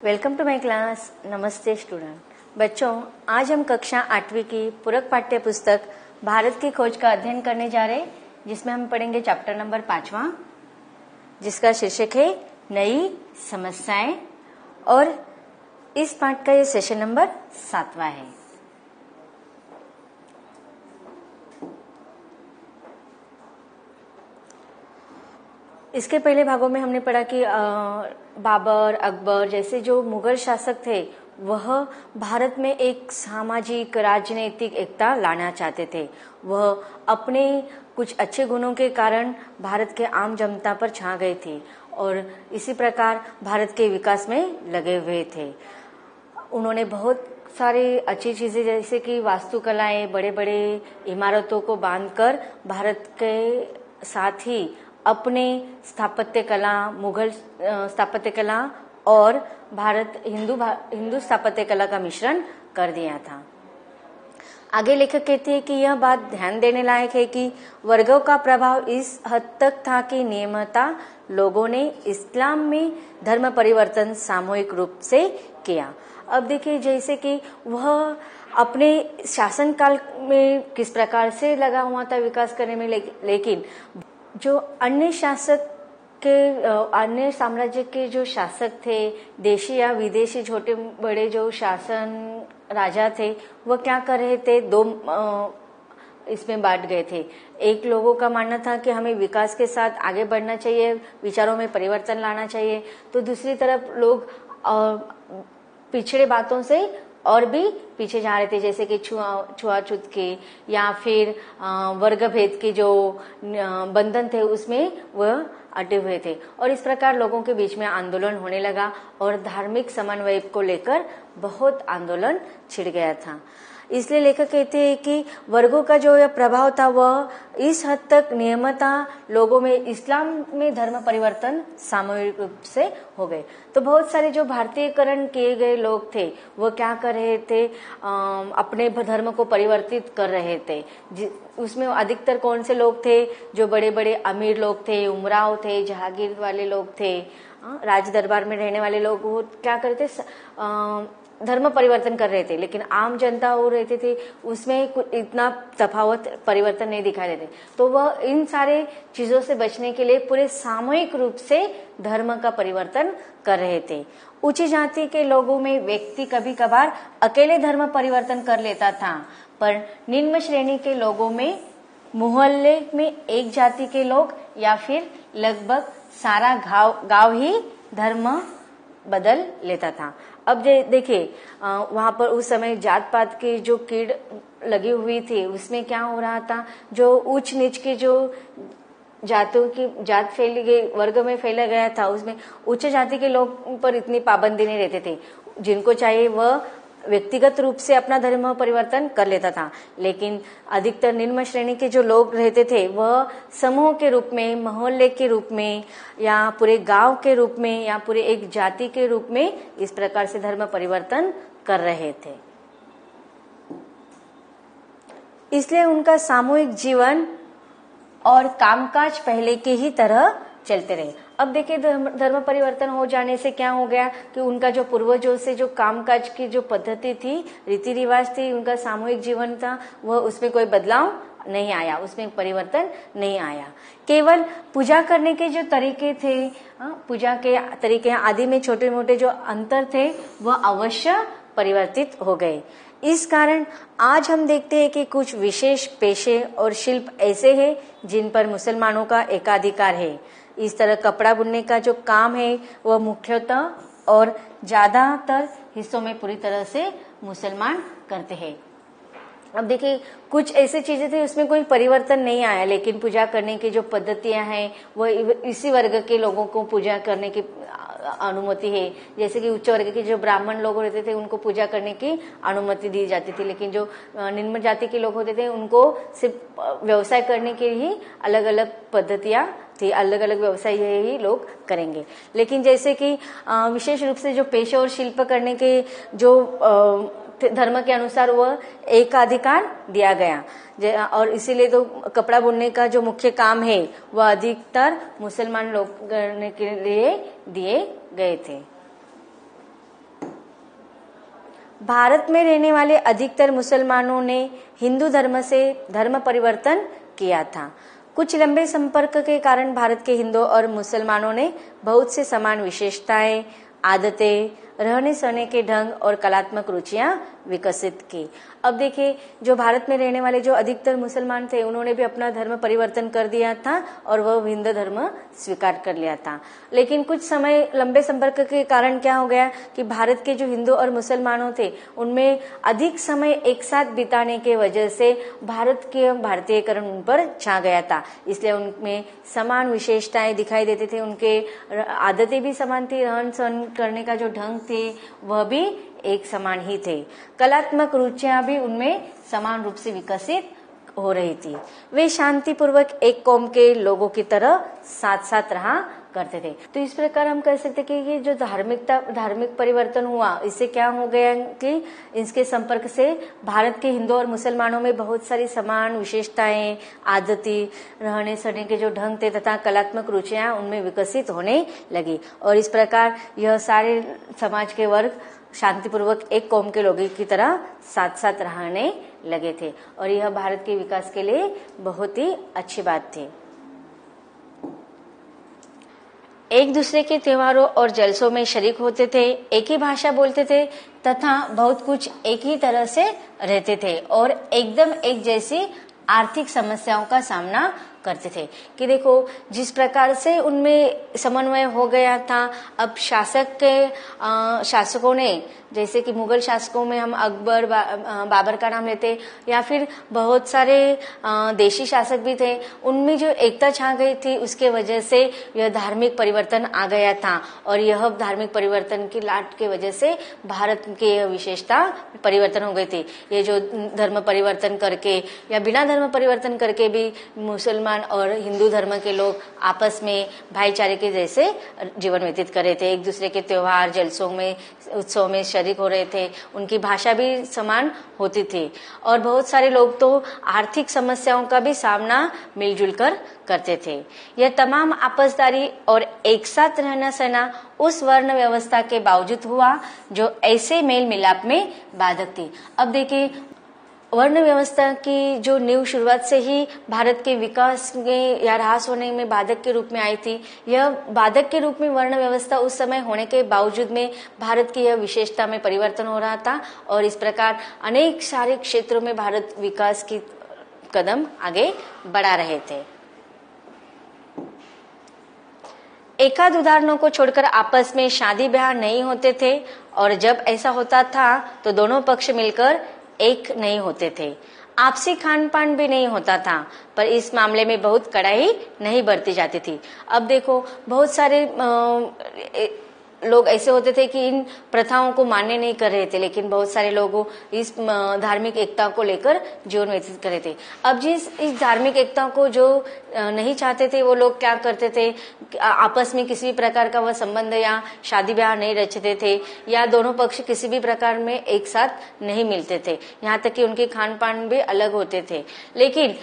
Welcome to my class. नमस्ते student. बच्चों, आज हम कक्षा 8वीं की पूरक पाठ्य पुस्तक भारत की खोज का अध्ययन करने जा रहे हैं, जिसमें हम पढ़ेंगे चैप्टर नंबर 5वां, जिसका शीर्षक है नई समस्याएं। और इस पाठ का ये सेशन नंबर 7वां है। इसके पहले भागों में हमने पढ़ा कि बाबर, अकबर जैसे जो मुगल शासक थे वह भारत में एक सामाजिक राजनीतिक एकता लाना चाहते थे। वह अपने कुछ अच्छे गुणों के कारण भारत के आम जनता पर छा गए थे और इसी प्रकार भारत के विकास में लगे हुए थे। उन्होंने बहुत सारी अच्छी चीजें जैसे कि वास्तुकलाएं, बड़े बड़े इमारतों को बांधकर भारत के साथ ही अपने स्थापत्य कला, मुगल स्थापत्य कला और भारत हिंदू स्थापत्य कला का मिश्रण कर दिया था। आगे लेखक कहते हैं कि यह बात ध्यान देने लायक है कि वर्गों का प्रभाव इस हद तक था कि नियमतः लोगों ने इस्लाम में धर्म परिवर्तन सामूहिक रूप से किया। अब देखिए, जैसे कि वह अपने शासनकाल में किस प्रकार से लगा हुआ था विकास करने में, लेकिन जो अन्य शासक के अन्य साम्राज्य के जो शासक थे, देशी या विदेशी छोटे बड़े जो शासन राजा थे, वह क्या कर रहे थे, दो इसमें बांट गए थे। एक लोगों का मानना था कि हमें विकास के साथ आगे बढ़ना चाहिए, विचारों में परिवर्तन लाना चाहिए, तो दूसरी तरफ लोग पिछड़े बातों से और भी पीछे जा रहे थे, जैसे कि छुआछूत के या फिर वर्ग भेद के जो बंधन थे उसमें वह अटे हुए थे। और इस प्रकार लोगों के बीच में आंदोलन होने लगा और धार्मिक समन्वय को लेकर बहुत आंदोलन छिड़ गया था। इसलिए लेखक कहते हैं कि वर्गों का जो यह प्रभाव था वह इस हद तक नियमतः लोगों में इस्लाम में धर्म परिवर्तन सामूहिक रूप से हो गए। तो बहुत सारे जो भारतीयकरण किए गए लोग थे वह क्या कर रहे थे, अपने धर्म को परिवर्तित कर रहे थे। उसमें अधिकतर कौन से लोग थे, जो बड़े बड़े अमीर लोग थे, उमराव थे, जहांगीर वाले लोग थे, राज दरबार में रहने वाले लोग, वो क्या करते धर्म परिवर्तन कर रहे थे। लेकिन आम जनता हो रहते थे उसमें इतना तफावत परिवर्तन नहीं दिखाई देते। तो वह इन सारे चीजों से बचने के लिए पूरे सामूहिक रूप से धर्म का परिवर्तन कर रहे थे। उच्च जाति के लोगों में व्यक्ति कभी कभार अकेले धर्म परिवर्तन कर लेता था, पर निम्न श्रेणी के लोगों में मोहल्ले में एक जाति के लोग या फिर लगभग सारा गांव ही धर्म बदल लेता था। अब देखिए, वहां पर उस समय जात पात की जो कीड़ लगी हुई थी, उसमें क्या हो रहा था, जो उच्च नीच के जो जातों की जात फैली गई, वर्ग में फैला गया था, उसमें उच्च जाति के लोग पर इतनी पाबंदी नहीं रहते थे। जिनको चाहिए वह व्यक्तिगत रूप से अपना धर्म परिवर्तन कर लेता था, लेकिन अधिकतर निम्न श्रेणी के जो लोग रहते थे वह समूह के रूप में, मोहल्ले के रूप में या पूरे गांव के रूप में या पूरे एक जाति के रूप में इस प्रकार से धर्म परिवर्तन कर रहे थे। इसलिए उनका सामूहिक जीवन और कामकाज पहले के ही तरह चलते रहे। अब देखिए, धर्म परिवर्तन हो जाने से क्या हो गया कि उनका जो पूर्वजों से जो कामकाज की जो पद्धति थी, रीति रिवाज थी, उनका सामूहिक जीवन था, वह उसमें कोई बदलाव नहीं आया, उसमें परिवर्तन नहीं आया। केवल पूजा करने के जो तरीके थे, पूजा के तरीके आदि में छोटे मोटे जो अंतर थे वह अवश्य परिवर्तित हो गए। इस कारण आज हम देखते हैं कि कुछ विशेष पेशे और शिल्प ऐसे हैं जिन पर मुसलमानों का एकाधिकार है। इस तरह कपड़ा बुनने का जो काम है वह मुख्यतः और ज्यादातर हिस्सों में पूरी तरह से मुसलमान करते हैं। अब देखिए, कुछ ऐसी चीजें थी उसमें कोई परिवर्तन नहीं आया, लेकिन पूजा करने की जो पद्धतियां हैं वह इसी वर्ग के लोगों को पूजा करने की अनुमति है। जैसे कि उच्च वर्ग के जो ब्राह्मण लोग रहते थे उनको पूजा करने की अनुमति दी जाती थी, लेकिन जो निम्न जाति के लोग होते थे उनको सिर्फ व्यवसाय करने के ही अलग अलग पद्धतियां थी, अलग अलग व्यवसाय ही लोग करेंगे। लेकिन जैसे कि विशेष रूप से जो पेशे और शिल्प करने के जो धर्म के अनुसार वह एकाधिकार दिया गया, और इसीलिए तो कपड़ा बुनने का जो मुख्य काम है वह अधिकतर मुसलमान लोग करने के लिए दिए गए थे। भारत में रहने वाले अधिकतर मुसलमानों ने हिंदू धर्म से धर्म परिवर्तन किया था। कुछ लंबे संपर्क के कारण भारत के हिंदू और मुसलमानों ने बहुत से समान विशेषताएं, आदतें, रहने सहने के ढंग और कलात्मक रुचियां विकसित की। अब देखिए, जो भारत में रहने वाले जो अधिकतर मुसलमान थे उन्होंने भी अपना धर्म परिवर्तन कर दिया था और वह हिंदू धर्म स्वीकार कर लिया था। लेकिन कुछ समय लंबे संपर्क के कारण क्या हो गया कि भारत के जो हिंदू और मुसलमानों थे उनमें अधिक समय एक साथ बिताने के वजह से भारत के भारतीयकरण उन पर छा गया था। इसलिए उनमें समान विशेषताएं दिखाई देते थे, उनके आदतें भी समान थी, रहन सहन करने का जो ढंग थे वह भी एक समान ही थे। कलात्मक रुचियां भी उनमें समान रूप से विकसित हो रही थी। वे शांतिपूर्वक एक कौम के लोगों की तरह साथ साथ रहा करते थे। तो इस प्रकार हम कह सकते कि ये जो धार्मिक परिवर्तन हुआ, इससे क्या हो गया कि इसके संपर्क से भारत के हिंदू और मुसलमानों में बहुत सारी समान विशेषताएं, आदतें, रहने सहने के जो ढंग थे तथा कलात्मक रुचियां उनमें विकसित होने लगी और इस प्रकार यह सारे समाज के वर्ग शांतिपूर्वक एक कौम के लोगों की तरह साथ साथ रहने लगे थे और यह भारत के विकास के लिए बहुत ही अच्छी बात थी। एक दूसरे के त्योहारों और जलसों में शरीक होते थे, एक ही भाषा बोलते थे तथा बहुत कुछ एक ही तरह से रहते थे और एकदम एक जैसी आर्थिक समस्याओं का सामना करते थे। कि देखो, जिस प्रकार से उनमें समन्वय हो गया था, अब शासकों ने, जैसे कि मुगल शासकों में हम अकबर, बाबर का नाम लेते या फिर बहुत सारे देशी शासक भी थे, उनमें जो एकता छा गई थी उसके वजह से यह धार्मिक परिवर्तन आ गया था और यह धार्मिक परिवर्तन की लाट के वजह से भारत की यह विशेषता परिवर्तन हो गई थी। ये जो धर्म परिवर्तन करके या बिना धर्म परिवर्तन करके भी मुसलमान और हिंदू धर्म के लोग आपस में भाईचारे के जैसे जीवन व्यतीत कर रहे थे, एक दूसरे के त्योहार, जलसों में, उत्सव में शरीक हो रहे थे, उनकी भाषा भी समान होती थी और बहुत सारे लोग तो आर्थिक समस्याओं का भी सामना मिलजुल कर करते थे। यह तमाम आपसदारी और एक साथ रहना सहना उस वर्ण व्यवस्था के बावजूद हुआ जो ऐसे मेल मिलाप में बाधक थी। अब देखिए, वर्ण व्यवस्था की जो नींव शुरुआत से ही भारत के विकास में या ह्रास होने में बाधक के रूप में आई थी। यह बाधक के रूप में वर्ण व्यवस्था उस समय होने के बावजूद में भारत की यह विशेषता में परिवर्तन हो रहा था और इस प्रकार अनेक सारे क्षेत्रों में भारत विकास की कदम आगे बढ़ा रहे थे। एकाध उदाहरणों को छोड़कर आपस में शादी ब्याह नहीं होते थे और जब ऐसा होता था तो दोनों पक्ष मिलकर एक नहीं होते थे। आपसी खान पान भी नहीं होता था, पर इस मामले में बहुत कड़ाई नहीं बरती जाती थी। अब देखो, बहुत सारे लोग ऐसे होते थे कि इन प्रथाओं को मान्य नहीं कर रहे थे, लेकिन बहुत सारे लोग इस धार्मिक एकता को लेकर जीवन व्यतीत कर रहे थे। अब इस धार्मिक एकता को जो नहीं चाहते थे वो लोग क्या करते थे, आपस में किसी भी प्रकार का वह संबंध या शादी ब्याह नहीं रचते थे या दोनों पक्ष किसी भी प्रकार में एक साथ नहीं मिलते थे, यहाँ तक कि उनके खान पान भी अलग होते थे। लेकिन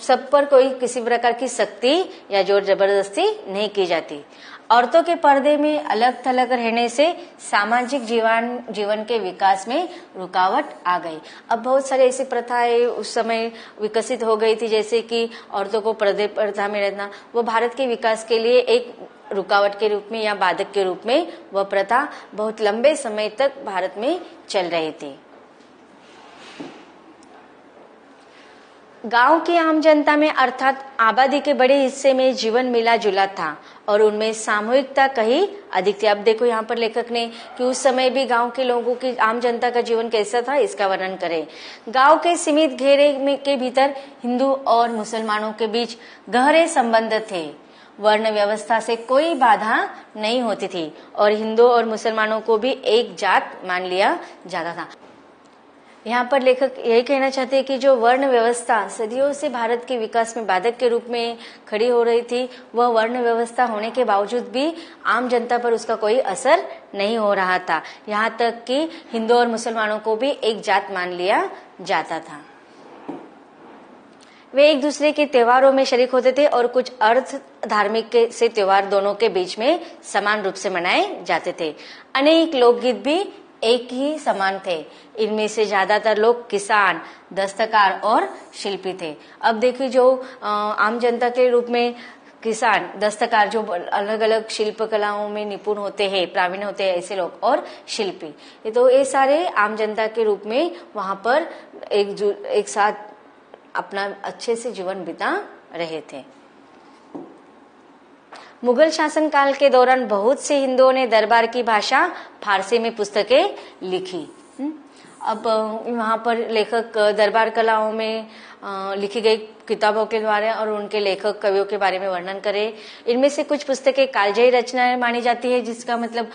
सब पर कोई किसी प्रकार की सख्ती या जोर जबरदस्ती नहीं की जाती। औरतों के पर्दे में अलग थलग रहने से सामाजिक जीवन के विकास में रुकावट आ गई। अब बहुत सारे ऐसी प्रथाएं उस समय विकसित हो गई थी, जैसे कि औरतों को पर्दा में रहना, वो भारत के विकास के लिए एक रुकावट के रूप में या बाधक के रूप में वह प्रथा बहुत लंबे समय तक भारत में चल रही थी। गांव की आम जनता में अर्थात आबादी के बड़े हिस्से में जीवन मिला जुला था और उनमें सामूहिकता कहीं अधिक थी। अब देखो, यहाँ पर लेखक ने कि उस समय भी गांव के लोगों की, आम जनता का जीवन कैसा था इसका वर्णन करें। गांव के सीमित घेरे के भीतर हिंदू और मुसलमानों के बीच गहरे संबंध थे। वर्ण व्यवस्था से कोई बाधा नहीं होती थी और हिंदू और मुसलमानों को भी एक जात मान लिया जाता था। यहाँ पर लेखक यही कहना चाहते हैं कि जो वर्ण व्यवस्था सदियों से भारत के विकास में बाधक के रूप में खड़ी हो रही थी, वह वर्ण व्यवस्था होने के बावजूद भी आम जनता पर उसका कोई असर नहीं हो रहा था। यहाँ तक कि हिंदू और मुसलमानों को भी एक जात मान लिया जाता था। वे एक दूसरे के त्योहारों में शरीक होते थे और कुछ अर्थ धार्मिक से त्योहार दोनों के बीच में समान रूप से मनाए जाते थे। अनेक लोकगीत भी एक ही समान थे। इनमें से ज्यादातर लोग किसान, दस्तकार और शिल्पी थे। अब देखिए जो आम जनता के रूप में किसान, दस्तकार जो अलग अलग शिल्प कलाओं में निपुण होते हैं, प्रावीण्य होते हैं, ऐसे लोग, और शिल्पी, ये सारे आम जनता के रूप में वहां पर एक साथ अपना अच्छे से जीवन बिता रहे थे। मुगल शासन काल के दौरान बहुत से हिंदुओं ने दरबार की भाषा फारसी में पुस्तकें लिखी। अब वहां पर लेखक दरबार कलाओं में लिखी गई किताबों के द्वारा और उनके लेखक कवियों के बारे में वर्णन करें। इनमें से कुछ पुस्तकें कालजयी रचनाएं मानी जाती है, जिसका मतलब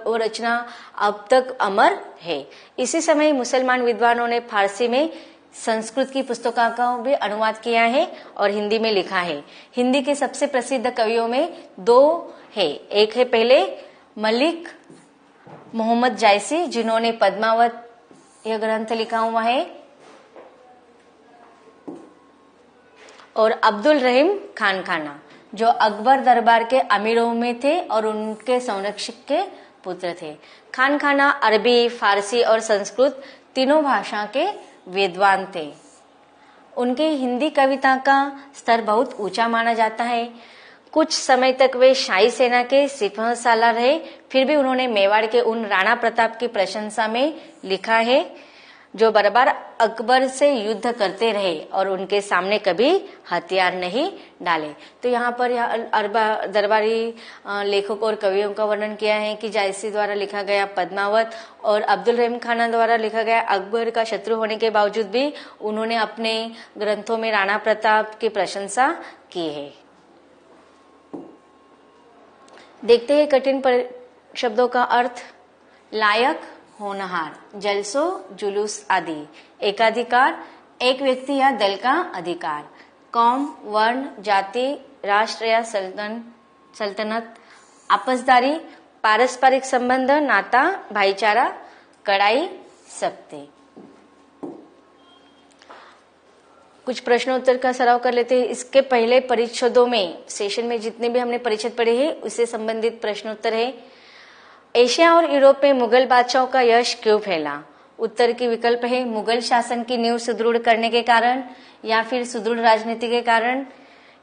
वो रचना अब तक अमर है। इसी समय मुसलमान विद्वानों ने फारसी में संस्कृत की पुस्तकों का भी अनुवाद किया है और हिंदी में लिखा है। हिंदी के सबसे प्रसिद्ध कवियों में दो है। एक है पहले मलिक मोहम्मद जायसी, जिन्होंने पद्मावत यह ग्रंथ लिखा हुआ है, और अब्दुल रहीम खान खाना, जो अकबर दरबार के अमीरों में थे और उनके संरक्षक के पुत्र थे। खान खाना अरबी, फारसी और संस्कृत तीनों भाषा के विद्वान थे। उनके हिंदी कविता का स्तर बहुत ऊंचा माना जाता है। कुछ समय तक वे शाही सेना के सिपाही सालार रहे, फिर भी उन्होंने मेवाड़ के उन राणा प्रताप की प्रशंसा में लिखा है जो बार-बार अकबर से युद्ध करते रहे और उनके सामने कभी हथियार नहीं डाले। तो यहाँ पर दरबारी लेखक और कवियों का वर्णन किया है कि जायसी द्वारा लिखा गया पद्मावत और अब्दुल रहीम खाना द्वारा लिखा गया अकबर का शत्रु होने के बावजूद भी उन्होंने अपने ग्रंथों में राणा प्रताप की प्रशंसा की है। देखते हैं कठिन शब्दों का अर्थ। लायक, होनहार, जलसो, जुलूस आदि। एकाधिकार, एक व्यक्ति या दल का अधिकार। कौम, वर्ण, जाति, राष्ट्र या सल्तनत। आपसदारी, पारस्परिक संबंध, नाता, भाईचारा। कड़ाई, सख्ती। कुछ प्रश्नोत्तर का सराव कर लेते हैं। इसके पहले परिच्छेदों में, सेशन में जितने भी हमने परिच्छेद पढ़े हैं उससे संबंधित प्रश्नोत्तर है। एशिया और यूरोप में मुगल बादशाहों का यश क्यों फैला? उत्तर की विकल्प है मुगल शासन की नींव सुदृढ़ करने के कारण, या फिर सुदृढ़ राजनीति के कारण,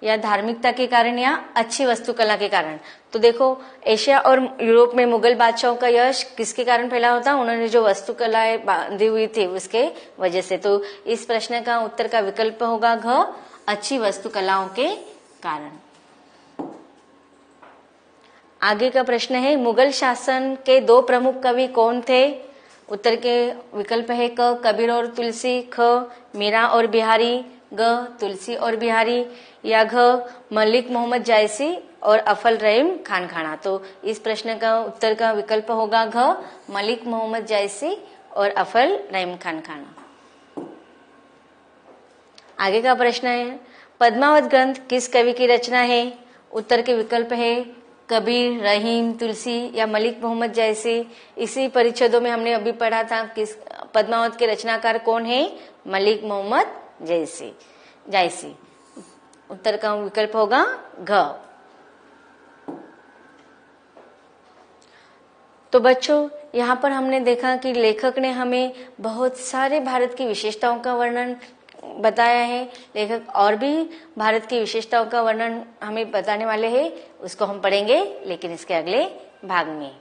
या धार्मिकता के कारण, या अच्छी वास्तुकला के कारण। तो देखो, एशिया और यूरोप में मुगल बादशाहों का यश किसके कारण फैला होता? उन्होंने जो वास्तुकलाएं बांधी हुई थी उसके वजह से। तो इस प्रश्न का उत्तर का विकल्प होगा घ, अच्छी वास्तुकलाओं के कारण। आगे का प्रश्न है मुगल शासन के दो प्रमुख कवि कौन थे? उत्तर के विकल्प है क, कबीर और तुलसी, ख, मीरा और बिहारी, ग, तुलसी और बिहारी, या घ, मलिक मोहम्मद जायसी और अफल रहीम खान खाना। तो इस प्रश्न का उत्तर का विकल्प होगा घ, मलिक मोहम्मद जायसी और अफल रहीम खान खाना। आगे का प्रश्न है पद्मावत ग्रंथ किस कवि की रचना है? उत्तर के विकल्प है कबीर, रहीम, तुलसी या मलिक मोहम्मद जायसी। इसी परिच्छेदों में हमने अभी पढ़ा था किस पद्मावत के रचनाकार कौन है? मलिक मोहम्मद जायसी। उत्तर का विकल्प होगा घ। तो बच्चों, यहाँ पर हमने देखा कि लेखक ने हमें बहुत सारे भारत की विशेषताओं का वर्णन बताया है। लेखक और भी भारत की विशेषताओं का वर्णन हमें बताने वाले हैं, उसको हम पढ़ेंगे लेकिन इसके अगले भाग में।